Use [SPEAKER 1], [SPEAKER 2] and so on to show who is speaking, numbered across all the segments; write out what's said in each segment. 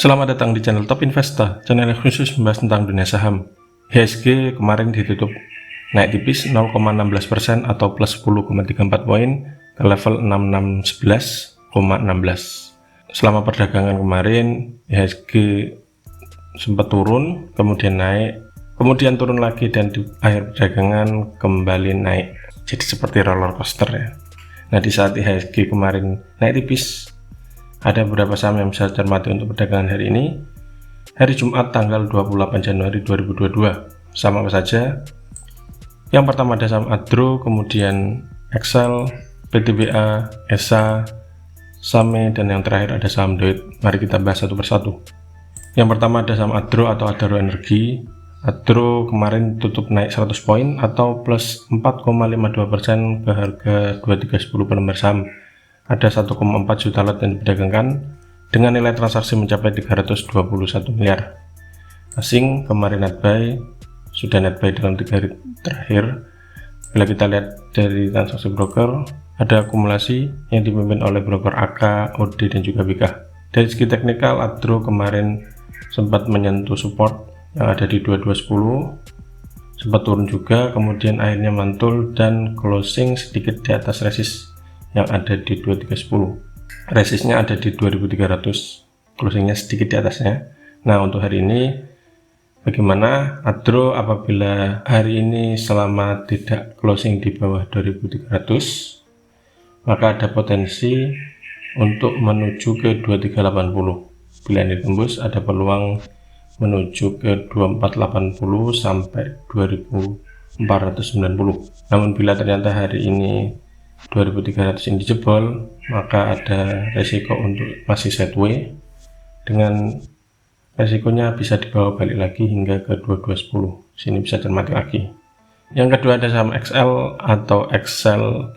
[SPEAKER 1] Selamat datang di channel Top Investa, channel yang khusus membahas tentang dunia saham. IHSG kemarin ditutup naik tipis 0,16% atau plus 10,34 poin ke level 6611,16. Selama perdagangan kemarin, IHSG sempat turun, kemudian naik, kemudian turun lagi, dan di akhir perdagangan kembali naik. Jadi seperti roller coaster ya. Nah, di saat IHSG kemarin naik tipis, ada beberapa saham yang bisa cermati untuk perdagangan hari ini. Hari Jumat tanggal 28 Januari 2022. Sama apa saja? Yang pertama ada saham Adro, kemudian Excel, PTBA, ESA, Same, dan yang terakhir ada saham Doit. Mari kita bahas satu persatu. Yang pertama ada saham Adro atau Adaro Energi. Adro kemarin tutup naik 100 poin atau plus 4,52% ke harga 2310 per lembar saham. Ada 1,4 juta lot yang diperdagangkan dengan nilai transaksi mencapai 321 miliar. Asing kemarin net buy, sudah net buy dalam 3 hari terakhir. Bila kita lihat dari transaksi broker, ada akumulasi yang dipimpin oleh broker AK, OD, dan juga BK. Dari segi teknikal, Adro kemarin sempat menyentuh support yang ada di 2210, sempat turun juga, kemudian akhirnya mantul dan closing sedikit di atas resist yang ada di 2310. Resistnya ada di 2300, closingnya sedikit di atasnya. Nah, untuk hari ini bagaimana Adro apabila hari ini selama tidak closing di bawah 2300, maka ada potensi untuk menuju ke 2380. Bila ini tembus, ada peluang menuju ke 2480 sampai 2490. Namun bila ternyata hari ini 2300 ini jebol, maka ada resiko untuk masih sideway dengan resikonya bisa dibawa balik lagi hingga ke 2210. Sini bisa cermati lagi. Yang kedua ada saham XL atau Excel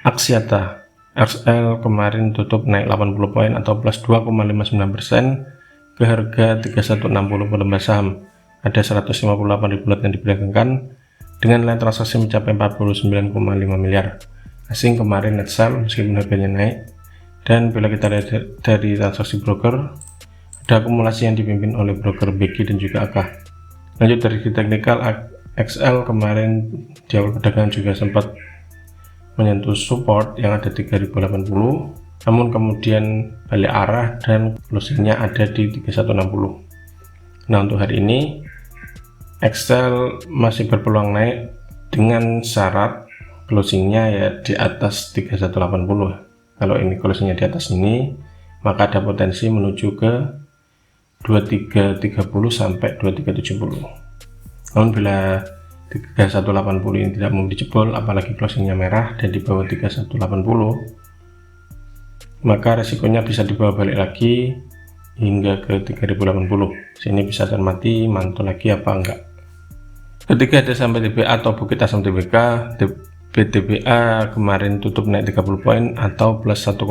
[SPEAKER 1] Axiata. XL kemarin tutup naik 80 poin atau plus 2,59% ke harga 3160 per lembar saham. Ada 158 ribu lot yang diperdagangkan dengan nilai transaksi mencapai 49,5 miliar. Asing kemarin net sell meskipun harganya naik. Dan bila kita lihat dari transaksi broker, ada akumulasi yang dipimpin oleh broker BK dan juga AK. Lanjut dari teknikal, XL kemarin di awal perdagangan juga sempat menyentuh support yang ada 3080, namun kemudian balik arah dan closingnya ada di 3160. Nah, untuk hari ini XL masih berpeluang naik dengan syarat closingnya ya di atas 3180. Kalau ini closingnya di atas ini, maka ada potensi menuju ke 2330 sampai 2370. Namun bila 3180 ini tidak mau dijebol, apalagi closingnya merah dan di bawah 3180, maka resikonya bisa dibawa balik lagi hingga ke 3080. Sini bisa cermati mantul lagi apa enggak. Ketiga ada saham PTBA atau Bukit Asam Tbk. PTBA kemarin tutup naik 30 poin atau plus 1,04%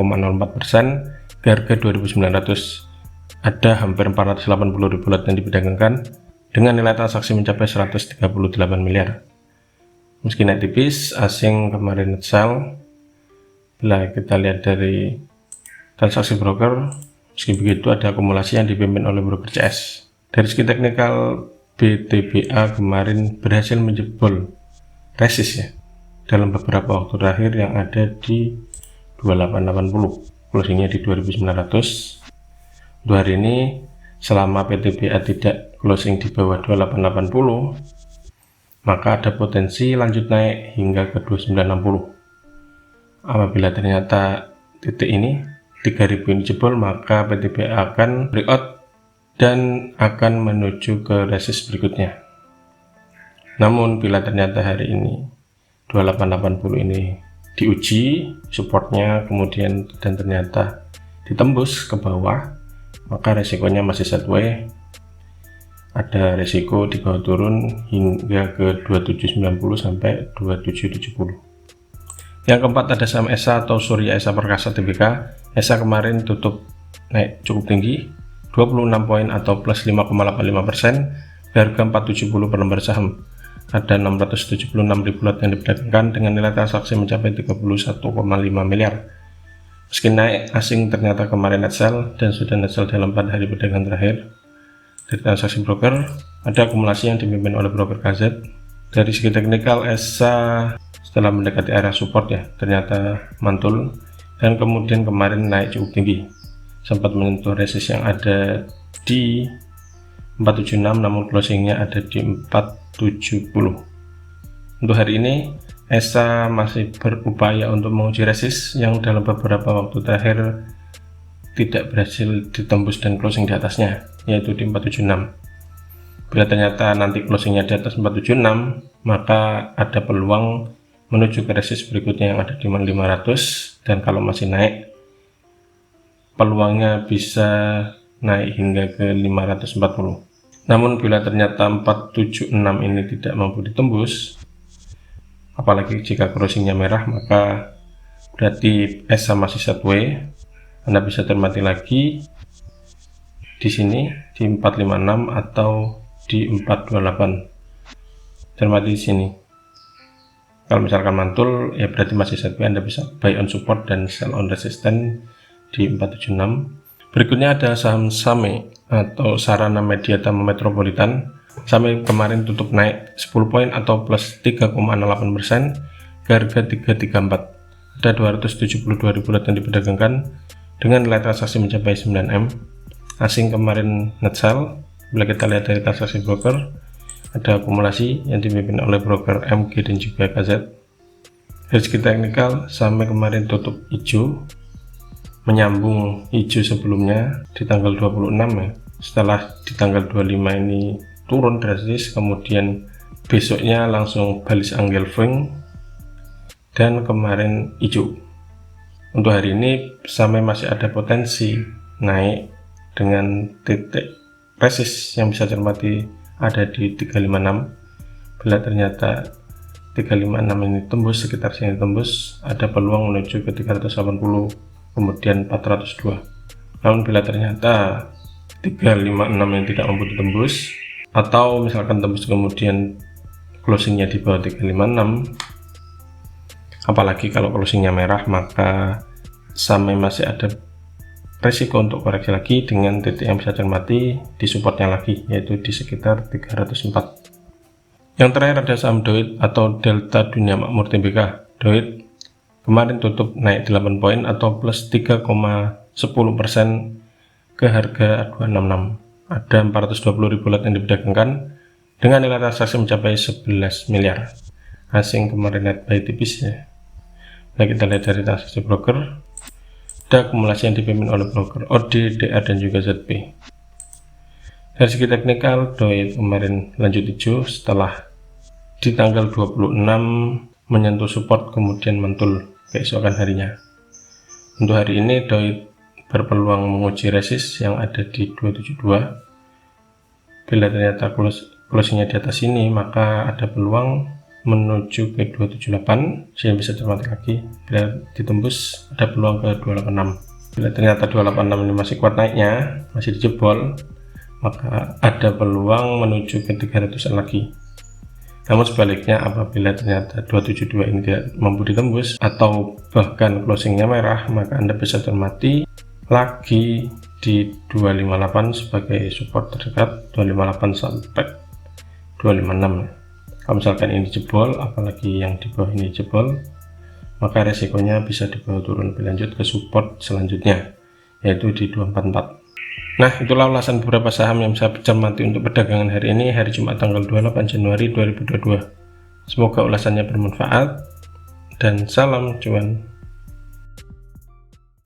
[SPEAKER 1] ke harga 2900. Ada hampir 480 ribu lot yang diperdagangkan dengan nilai transaksi mencapai 138 miliar. Meski naik tipis, asing kemarin net sell. Bila kita lihat dari transaksi broker, meski begitu ada akumulasi yang dipimpin oleh broker CS. Dari segi teknikal, PTBA kemarin berhasil menjebol resist ya dalam beberapa waktu terakhir yang ada di 2880, closingnya di 2900. Untuk hari ini selama PTBA tidak closing di bawah 2880, maka ada potensi lanjut naik hingga ke 2960. Apabila ternyata titik ini 3000 ini jebol, maka PTBA akan breakout dan akan menuju ke resist berikutnya. Namun bila ternyata hari ini 2880 ini diuji supportnya kemudian dan ternyata ditembus ke bawah, maka resikonya masih sideway. Ada resiko di bawah turun hingga ke 2790 sampai 2770. Yang keempat ada saham ESA atau Surya Esa Perkasa Tbk. ESA kemarin tutup naik cukup tinggi 26 poin atau plus 5,85% ke harga 470 per lembar saham. Ada 676 ribu lot yang diperdagangkan dengan nilai transaksi mencapai 31,5 miliar. Meski naik, asing ternyata kemarin net sell dan sudah net sell dalam 4 hari perdagangan terakhir. Dari transaksi broker, ada akumulasi yang dipimpin oleh broker KZ. Dari segi teknikal, ESA setelah mendekati area support ya, ternyata mantul dan kemudian kemarin naik cukup tinggi, sempat menyentuh resist yang ada di 476, namun closingnya ada di 470. Untuk hari ini ESA masih berupaya untuk menguji resist yang dalam beberapa waktu terakhir tidak berhasil ditembus dan closing di atasnya, yaitu di 476. Bila ternyata nanti closingnya di atas 476, maka ada peluang menuju ke resist berikutnya yang ada di 500, dan kalau masih naik, peluangnya bisa naik hingga ke 540. Namun bila ternyata 476 ini tidak mampu ditembus, apalagi jika closingnya merah, maka berarti ESA masih sideways. Anda bisa cermati lagi di sini di 456 atau di 428. Cermati di sini. Kalau misalkan mantul, ya berarti masih sideways. Anda bisa buy on support dan sell on resistance di 476. Berikutnya ada saham SAME atau Sarana Media Tama Metropolitan. SAME kemarin tutup naik 10 poin atau plus 3,68% ke harga 334. Ada 272.000 lot yang diperdagangkan dengan nilai transaksi mencapai 9M. Asing kemarin net sell. Bila kita lihat dari transaksi broker, ada akumulasi yang dipimpin oleh broker MG dan juga KZ. Dari segi teknikal, SAME kemarin tutup hijau, menyambung hijau sebelumnya di tanggal 26 ya. Setelah di tanggal 25 ini turun drastis, kemudian besoknya langsung balis angle swing dan kemarin hijau. Untuk hari ini SAME masih ada potensi naik dengan titik resist yang bisa cermati ada di 356. Bila ternyata 356 ini tembus, sekitar sini tembus, ada peluang menuju ke 380, kemudian 402. Namun bila ternyata 356 yang tidak mampu ditembus, atau misalkan tembus kemudian closingnya di bawah 356, apalagi kalau closingnya merah, maka SAME masih ada resiko untuk koreksi lagi dengan titik yang bisa cermati di supportnya lagi, yaitu di sekitar 304. Yang terakhir ada saham DOIT atau Delta Dunia Makmur Tbk. DOIT kemarin tutup naik 8 poin atau plus 3,10% ke harga 266. Ada 420.000 lot yang diperdagangkan dengan nilai transaksi mencapai 11 miliar. Asing kemarin net buy tipis ya. Nah, kita lihat dari transaksi broker, ada akumulasi yang dipimpin oleh broker OD, DA dan juga ZP. Dari segi teknikal, DOIT kemarin lanjut hijau setelah di tanggal 26 menyentuh support kemudian mantul keesokan harinya. Untuk hari ini DOIT berpeluang menguji resist yang ada di 272. Bila ternyata closingnya di atas ini, maka ada peluang menuju ke 278, saya bisa cermati lagi. Bila ditembus, ada peluang ke 286. Bila ternyata 286 ini masih kuat naiknya, masih dijebol, maka ada peluang menuju ke 300-an lagi. Namun sebaliknya, apabila ternyata 272 ini tidak mampu ditembus atau bahkan closingnya merah, maka Anda bisa cermati lagi di 258 sebagai support terdekat, 258 sampai 256. Kalau misalkan ini jebol, apalagi yang di bawah ini jebol, maka resikonya bisa dibawa turun berlanjut ke support selanjutnya, yaitu di 244. Nah, itulah ulasan beberapa saham yang saya cermati untuk perdagangan hari ini, hari Jumat tanggal 28 Januari 2022. Semoga ulasannya bermanfaat dan salam cuan.